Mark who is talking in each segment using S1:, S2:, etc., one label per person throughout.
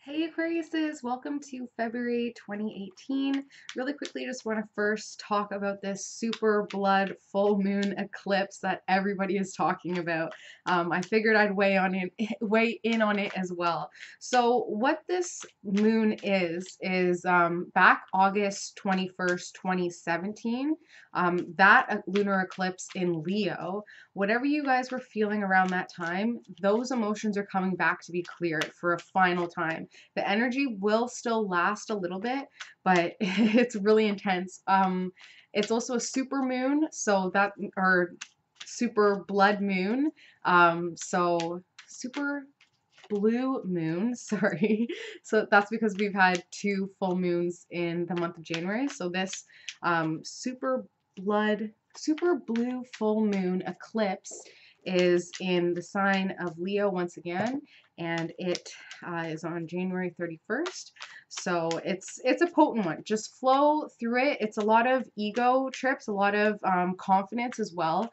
S1: Hey Aquariuses, welcome to February 2018. Really quickly, just want to first talk about this super blood full moon eclipse that everybody is talking about. I figured I'd weigh in on it as well. So what this moon is back August 21st, 2017, that lunar eclipse in Leo. Whatever you guys were feeling around that time, those emotions are coming back to be cleared for a final time. The energy will still last a little bit, but it's really intense. It's also a super moon, so that, or super blood moon. So super blue moon, sorry. So that's because we've had two full moons in the month of January. So this super blue full moon eclipse is in the sign of Leo once again, and it is on January 31st. So it's a potent one. Just flow through it. It's a lot of ego trips, a lot of confidence as well.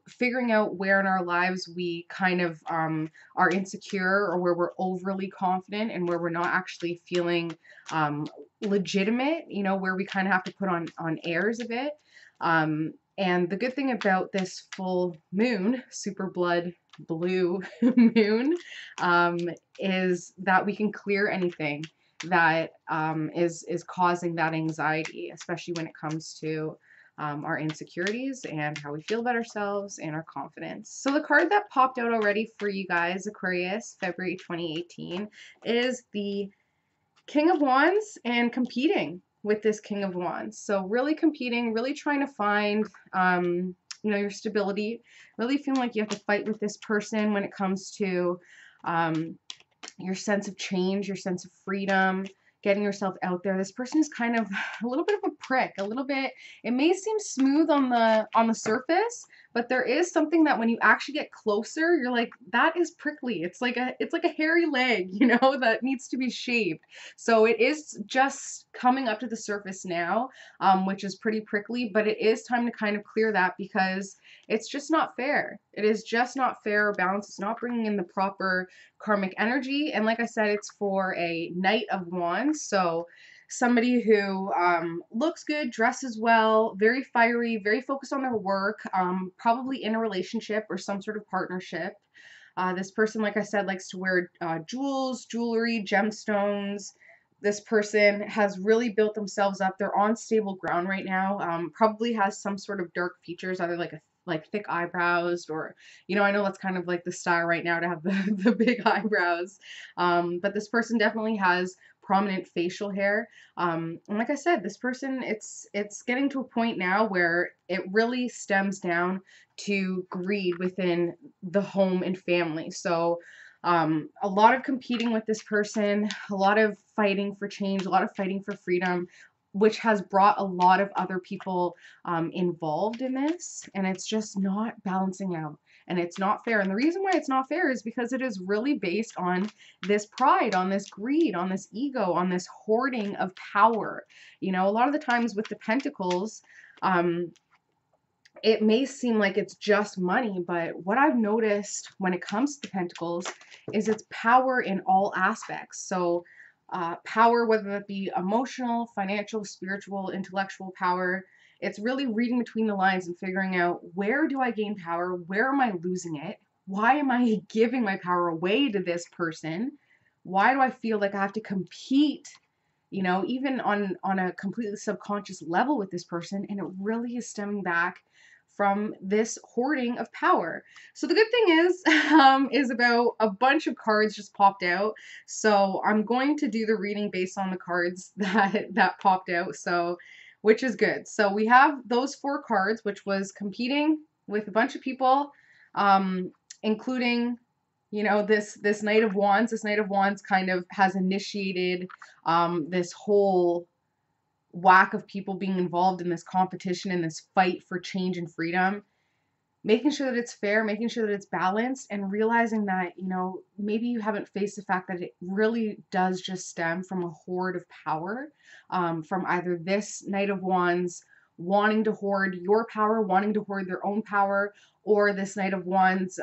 S1: Figuring out where in our lives we kind of are insecure, or where we're overly confident and where we're not actually feeling legitimate, you know, where we kind of have to put on airs a bit. And the good thing about this full moon, super blood blue moon, is that we can clear anything that is causing that anxiety, especially when it comes to our insecurities and how we feel about ourselves and our confidence. So the card that popped out already for you guys, Aquarius, February 2018, is the King of Wands and competing with this King of Wands. So really competing, really trying to find, your stability, really feeling like you have to fight with this person when it comes to your sense of change, your sense of freedom, getting yourself out there. This person is kind of a little bit of a prick, a little bit, it may seem smooth on the surface, but there is something that when you actually get closer, you're like, that is prickly. It's like a hairy leg, you know, that needs to be shaved. So it is just coming up to the surface now, which is pretty prickly, but it is time to kind of clear that because it's just not fair. It is just not fair or balanced. It's not bringing in the proper karmic energy. And like I said, it's for a Knight of Wands. So somebody who looks good, dresses well, very fiery, very focused on their work, probably in a relationship or some sort of partnership. This person, like I said, likes to wear jewels, jewelry, gemstones. This person has really built themselves up. They're on stable ground right now. Probably has some sort of dark features, either like thick eyebrows, or, you know, I know that's kind of like the style right now to have the big eyebrows. But this person definitely has prominent facial hair. And like I said, this person, it's getting to a point now where it really stems down to greed within the home and family. So a lot of competing with this person, a lot of fighting for change, a lot of fighting for freedom, which has brought a lot of other people involved in this, and it's just not balancing out, and it's not fair. And the reason why it's not fair is because it is really based on this pride, on this greed, on this ego, on this hoarding of power. You know, a lot of the times with the pentacles, it may seem like it's just money, but what I've noticed when it comes to the pentacles is it's power in all aspects. So power, whether that be emotional, financial, spiritual, intellectual power, it's really reading between the lines and figuring out, where do I gain power? Where am I losing it? Why am I giving my power away to this person? Why do I feel like I have to compete, you know, even on a completely subconscious level with this person? And it really is stemming back from this hoarding of power. So the good thing is about a bunch of cards just popped out. So I'm going to do the reading based on the cards that popped out. So, which is good. So we have those four cards, which was competing with a bunch of people, including, you know, this Knight of Wands. This Knight of Wands kind of has initiated this whole whack of people being involved in this competition and this fight for change and freedom, making sure that it's fair, making sure that it's balanced, and realizing that, you know, maybe you haven't faced the fact that it really does just stem from a hoard of power, from either this Knight of Wands wanting to hoard your power, wanting to hoard their own power, or this Knight of Wands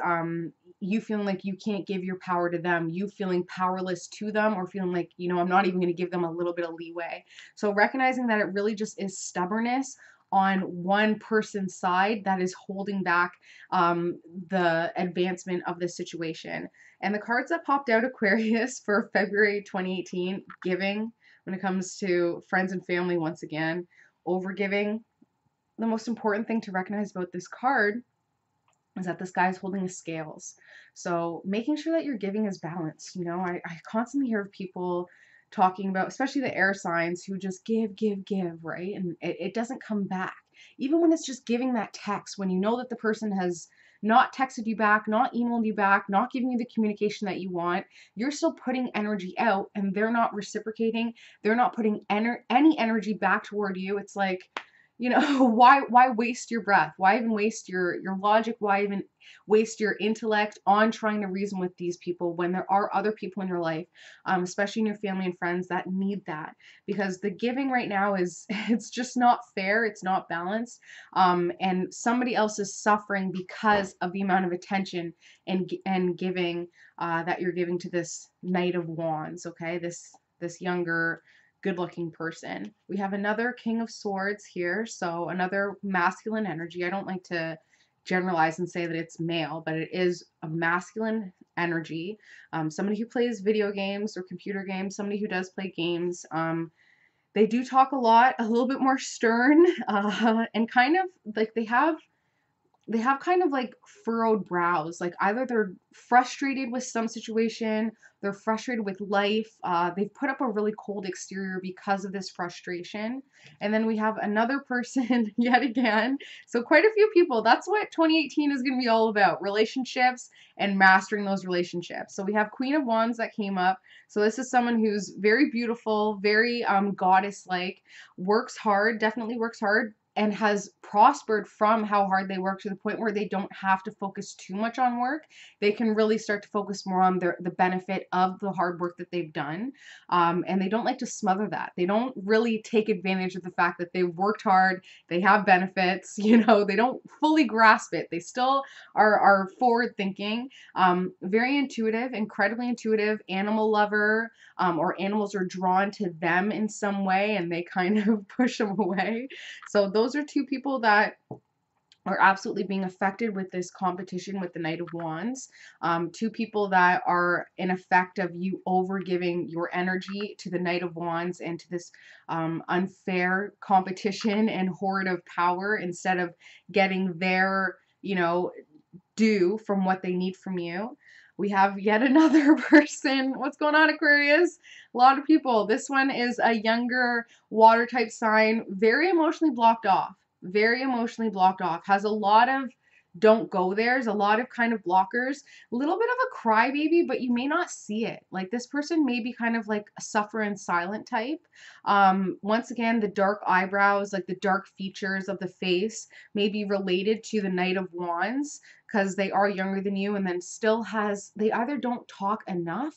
S1: you feeling like you can't give your power to them, you feeling powerless to them, or feeling like, you know, I'm not even going to give them a little bit of leeway. So recognizing that it really just is stubbornness on one person's side that is holding back the advancement of this situation. And the cards that popped out, Aquarius, for February 2018, giving, when it comes to friends and family, once again, overgiving. The most important thing to recognize about this card is that this guy is holding the scales. So making sure that your giving is balanced. You know, I constantly hear of people talking about, especially the air signs, who just give, right? And it doesn't come back. Even when it's just giving that text, when you know that the person has not texted you back, not emailed you back, not giving you the communication that you want, you're still putting energy out and they're not reciprocating. They're not putting any energy back toward you. It's like, you know, why waste your breath? Why even waste your logic? Why even waste your intellect on trying to reason with these people when there are other people in your life, especially in your family and friends, that need that? Because the giving right now is, it's just not fair. It's not balanced. And somebody else is suffering because of the amount of attention and giving that you're giving to this Knight of Wands. Okay, this younger, good-looking person. We have another King of Swords here, so another masculine energy. I don't like to generalize and say that it's male, but it is a masculine energy. Somebody who plays video games or computer games, somebody who does play games. They do talk a lot, a little bit more stern, and kind of like they have kind of like furrowed brows. Like either they're frustrated with some situation, they're frustrated with life. They've put up a really cold exterior because of this frustration. And then we have another person yet again. So quite a few people. That's what 2018 is going to be all about: relationships and mastering those relationships. So we have Queen of Wands that came up. So this is someone who's very beautiful, very goddess-like, works hard, definitely works hard, and has prospered from how hard they work, to the point where they don't have to focus too much on work. They can really start to focus more on the benefit of the hard work that they've done. And they don't like to smother that. They don't really take advantage of the fact that they've worked hard, they have benefits, you know, they don't fully grasp it. They still are forward thinking, very intuitive, incredibly intuitive, animal lover, or animals are drawn to them in some way and they kind of push them away. So those are two people that are absolutely being affected with this competition with the Knight of Wands. Two people that are in effect of you overgiving your energy to the Knight of Wands and to this unfair competition and hoard of power, instead of getting their, you know, due from what they need from you. We have yet another person. What's going on, Aquarius? A lot of people. This one is a younger water type sign, very emotionally blocked off. Very emotionally blocked off. Has a lot of don't go there's, a lot of kind of blockers. A little bit of a crybaby, but you may not see it. Like this person may be kind of like a suffer and silent type. Once again, the dark eyebrows, like the dark features of the face, may be related to the Knight of Wands, because they are younger than you, and then still has, they either don't talk enough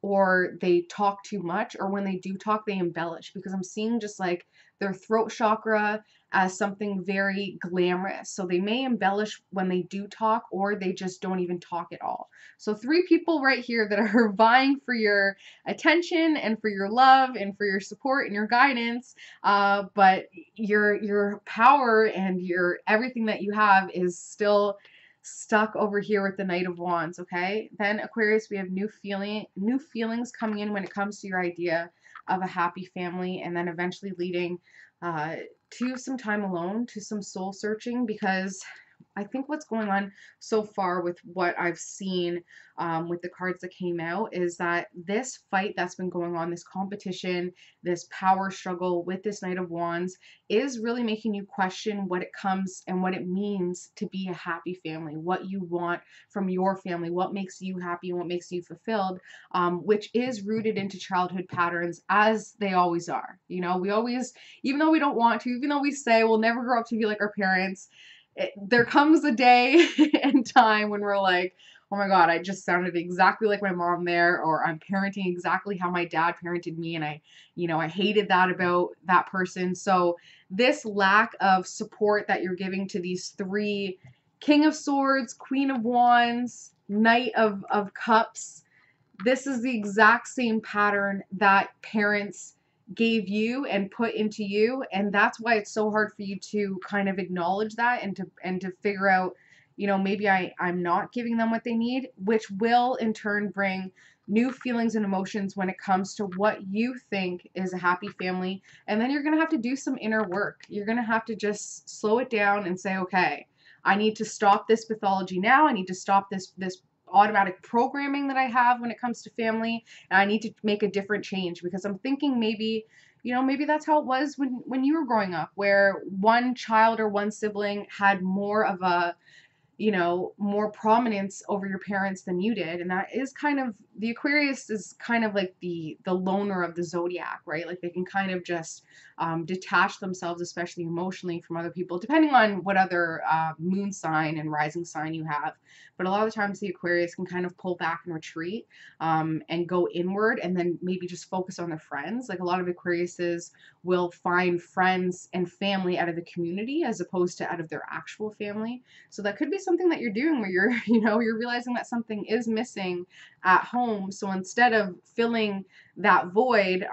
S1: or they talk too much, or when they do talk, they embellish, because I'm seeing just like their throat chakra as something very glamorous. So they may embellish when they do talk, or they just don't even talk at all. So three people right here that are vying for your attention and for your love and for your support and your guidance. But your power and your everything that you have is still stuck over here with the Knight of Wands. Okay, then Aquarius, we have new feelings coming in when it comes to your idea of a happy family, and then eventually leading to some time alone, to some soul searching, because I think what's going on so far with what I've seen with the cards that came out is that this fight that's been going on, this competition, this power struggle with this Knight of Wands, is really making you question what it comes and what it means to be a happy family, what you want from your family, what makes you happy and what makes you fulfilled, which is rooted into childhood patterns, as they always are. You know, we always, even though we don't want to, even though we say we'll never grow up to be like our parents, there comes a day and time when we're like, oh my God, I just sounded exactly like my mom there, or I'm parenting exactly how my dad parented me, and I hated that about that person. So this lack of support that you're giving to these three King of Swords, Queen of Wands, Knight of Cups, this is the exact same pattern that parents gave you and put into you, and that's why it's so hard for you to kind of acknowledge that and to figure out, you know, maybe I'm not giving them what they need, which will in turn bring new feelings and emotions when it comes to what you think is a happy family. And then you're going to have to do some inner work. You're going to have to just slow it down and say, okay, I need to stop this pathology now. I need to stop this automatic programming that I have when it comes to family, and I need to make a different change, because I'm thinking maybe, you know, maybe that's how it was when you were growing up, where one child or one sibling had more of a, you know, more prominence over your parents than you did. And that is kind of, the Aquarius is kind of like the loner of the zodiac, right? Like they can kind of just detach themselves, especially emotionally, from other people, depending on what other moon sign and rising sign you have. But a lot of the times the Aquarius can kind of pull back and retreat and go inward, and then maybe just focus on their friends. Like a lot of Aquariuses will find friends and family out of the community as opposed to out of their actual family. So that could be something that you're doing where you're, you know, you're realizing that something is missing at home. So instead of filling that void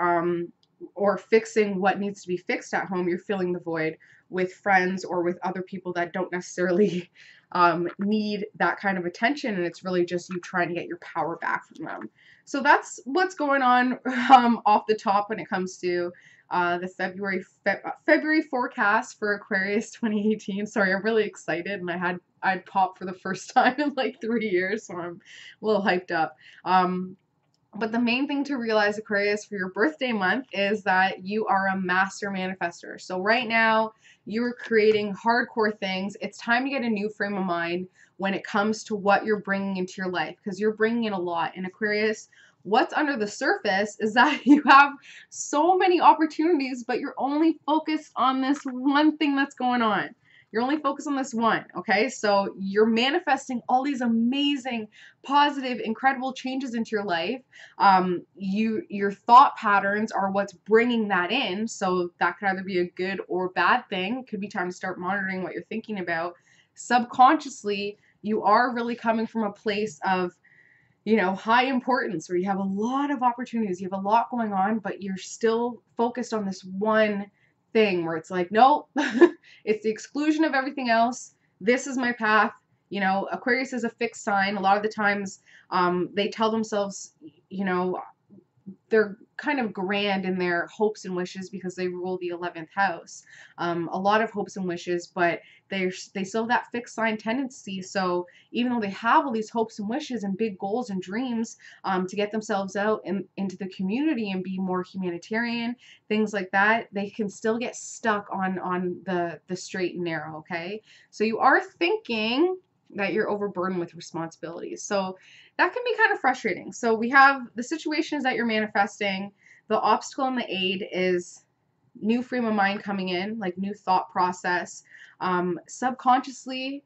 S1: or fixing what needs to be fixed at home, you're filling the void with friends or with other people that don't necessarily need that kind of attention. And it's really just you trying to get your power back from them. So that's what's going on off the top when it comes to the February forecast for Aquarius 2018. Sorry, I'm really excited, and I'd popped for the first time in like 3 years, so I'm a little hyped up. But the main thing to realize, Aquarius, for your birthday month is that you are a master manifester. So right now, you're creating hardcore things. It's time to get a new frame of mind when it comes to what you're bringing into your life, because you're bringing in a lot. In Aquarius, what's under the surface is that you have so many opportunities, but you're only focused on this one thing that's going on. You're only focused on this one, okay? So you're manifesting all these amazing, positive, incredible changes into your life. Your thought patterns are what's bringing that in. So that could either be a good or bad thing. It could be time to start monitoring what you're thinking about. Subconsciously, you are really coming from a place of, you know, high importance, where you have a lot of opportunities, you have a lot going on, but you're still focused on this one thing where it's like, nope, it's the exclusion of everything else. This is my path. You know, Aquarius is a fixed sign. A lot of the times they tell themselves, you know, they're kind of grand in their hopes and wishes because they rule the 11th house. A lot of hopes and wishes, but they still have that fixed sign tendency. So even though they have all these hopes and wishes and big goals and dreams to get themselves out into the community and be more humanitarian, things like that, they can still get stuck on the straight and narrow, okay? So you are thinking that you're overburdened with responsibilities. So that can be kind of frustrating. So we have the situations that you're manifesting. The obstacle and the aid is new frame of mind coming in, like new thought process. Subconsciously,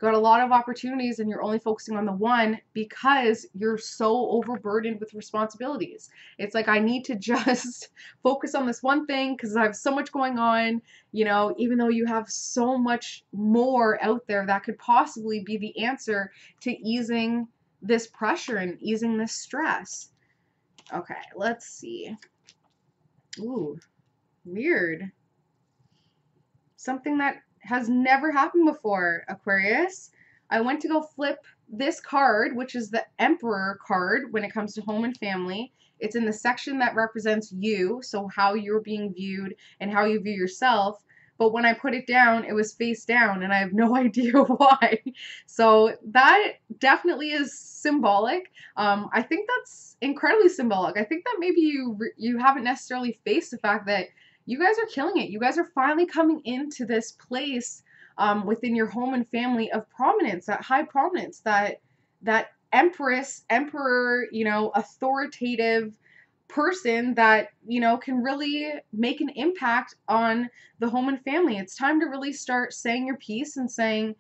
S1: got a lot of opportunities and you're only focusing on the one because you're so overburdened with responsibilities. It's like, I need to just focus on this one thing because I have so much going on, you know, even though you have so much more out there that could possibly be the answer to easing this pressure and easing this stress. Okay, let's see. Ooh, weird. Something that has never happened before, Aquarius. I went to go flip this card, which is the Emperor card when it comes to home and family. It's in the section that represents you, so how you're being viewed and how you view yourself. But when I put it down, it was face down, and I have no idea why. So that definitely is symbolic. I think that's incredibly symbolic. I think that maybe you haven't necessarily faced the fact that you guys are killing it. You guys are finally coming into this place within your home and family of prominence, that high prominence, that emperor, you know, authoritative person that, you know, can really make an impact on the home and family. It's time to really start saying your piece and saying,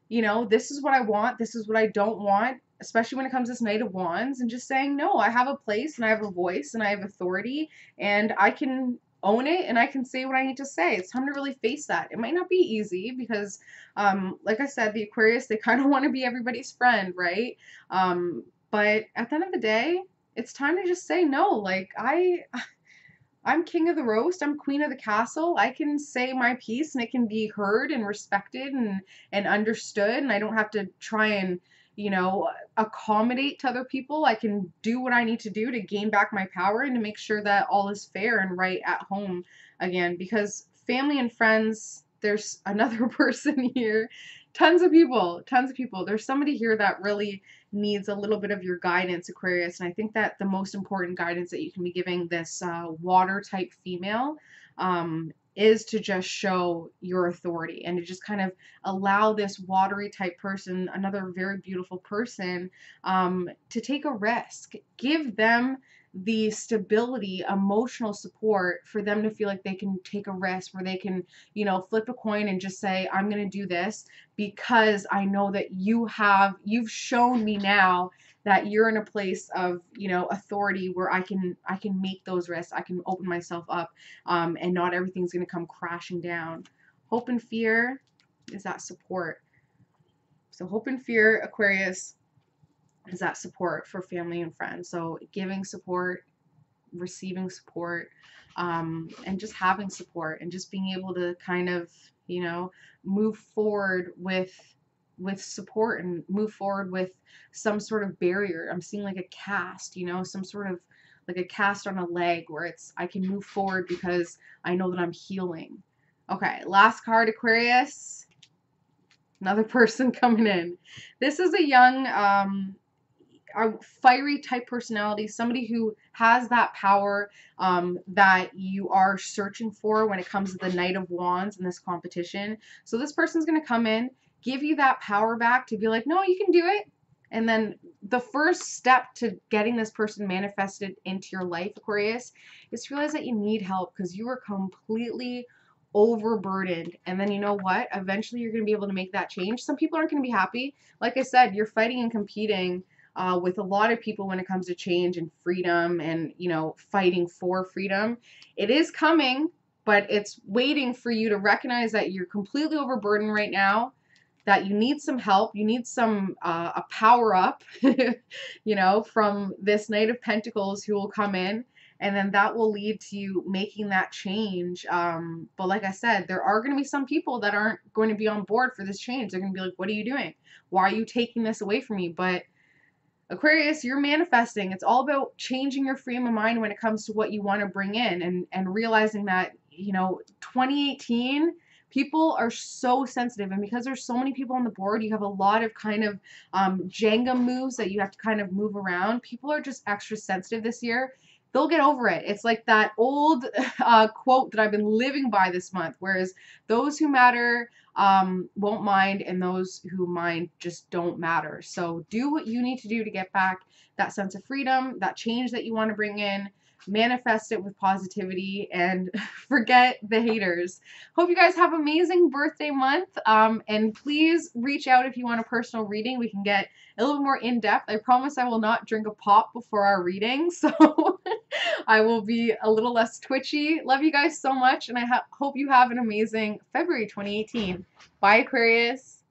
S1: you know, this is what I want, this is what I don't want, especially when it comes to this Knight of Wands, and just saying, no, I have a place and I have a voice and I have authority and I can own it and I can say what I need to say. It's time to really face that. It might not be easy because, like I said, the Aquarius, they kind of want to be everybody's friend, right? But at the end of the day, it's time to just say no. Like, I'm king of the roast. I'm queen of the castle. I can say my piece and it can be heard and respected and understood. And I don't have to try and, you know, accommodate to other people. I can do what I need to do to gain back my power and to make sure that all is fair and right at home again. Because family and friends, there's another person here. Tons of people, tons of people. There's somebody here that really needs a little bit of your guidance, Aquarius. And I think that the most important guidance that you can be giving this water type female is to just show your authority and to just kind of allow this watery type person, another very beautiful person, to take a risk. Give them the stability, emotional support for them to feel like they can take a risk, where they can, you know, flip a coin and just say, I'm going to do this because I know that you've shown me now that you're in a place of, you know, authority where I can make those risks. I can open myself up, and not everything's going to come crashing down. Hope and fear is that support. So hope and fear, Aquarius, is that support for family and friends. So giving support, receiving support, and just having support and just being able to kind of, you know, move forward with support and move forward with some sort of barrier. I'm seeing like a cast, you know, some sort of like a cast on a leg where it's, I can move forward because I know that I'm healing. Okay, last card, Aquarius. Another person coming in. This is a young, a fiery type personality, somebody who has that power that you are searching for when it comes to the Knight of Wands in this competition. So this person's going to come in, give you that power back to be like, no, you can do it. And then the first step to getting this person manifested into your life, Aquarius, is to realize that you need help because you are completely overburdened. And then you know what? Eventually you're going to be able to make that change. Some people aren't going to be happy. Like I said, you're fighting and competing with a lot of people when it comes to change and freedom and, you know, fighting for freedom. It is coming, but it's waiting for you to recognize that you're completely overburdened right now, that you need some help, you need some a power up, you know, from this Knight of Pentacles who will come in, and then that will lead to you making that change. But like I said, there are going to be some people that aren't going to be on board for this change. They're going to be like, what are you doing? Why are you taking this away from me? But Aquarius, you're manifesting. It's all about changing your frame of mind when it comes to what you want to bring in, and realizing that, you know, 2018, people are so sensitive, and because there's so many people on the board, you have a lot of kind of Jenga moves that you have to kind of move around. People are just extra sensitive this year. They'll get over it. It's like that old quote that I've been living by this month, whereas those who matter won't mind, and those who mind just don't matter. So do what you need to do to get back that sense of freedom, that change that you want to bring in. Manifest it with positivity and forget the haters. Hope you guys have an amazing birthday month. And please reach out if you want a personal reading. We can get a little more in-depth. I promise I will not drink a pop before our reading, so I will be a little less twitchy. Love you guys so much, and I hope you have an amazing February 2018. Bye, Aquarius.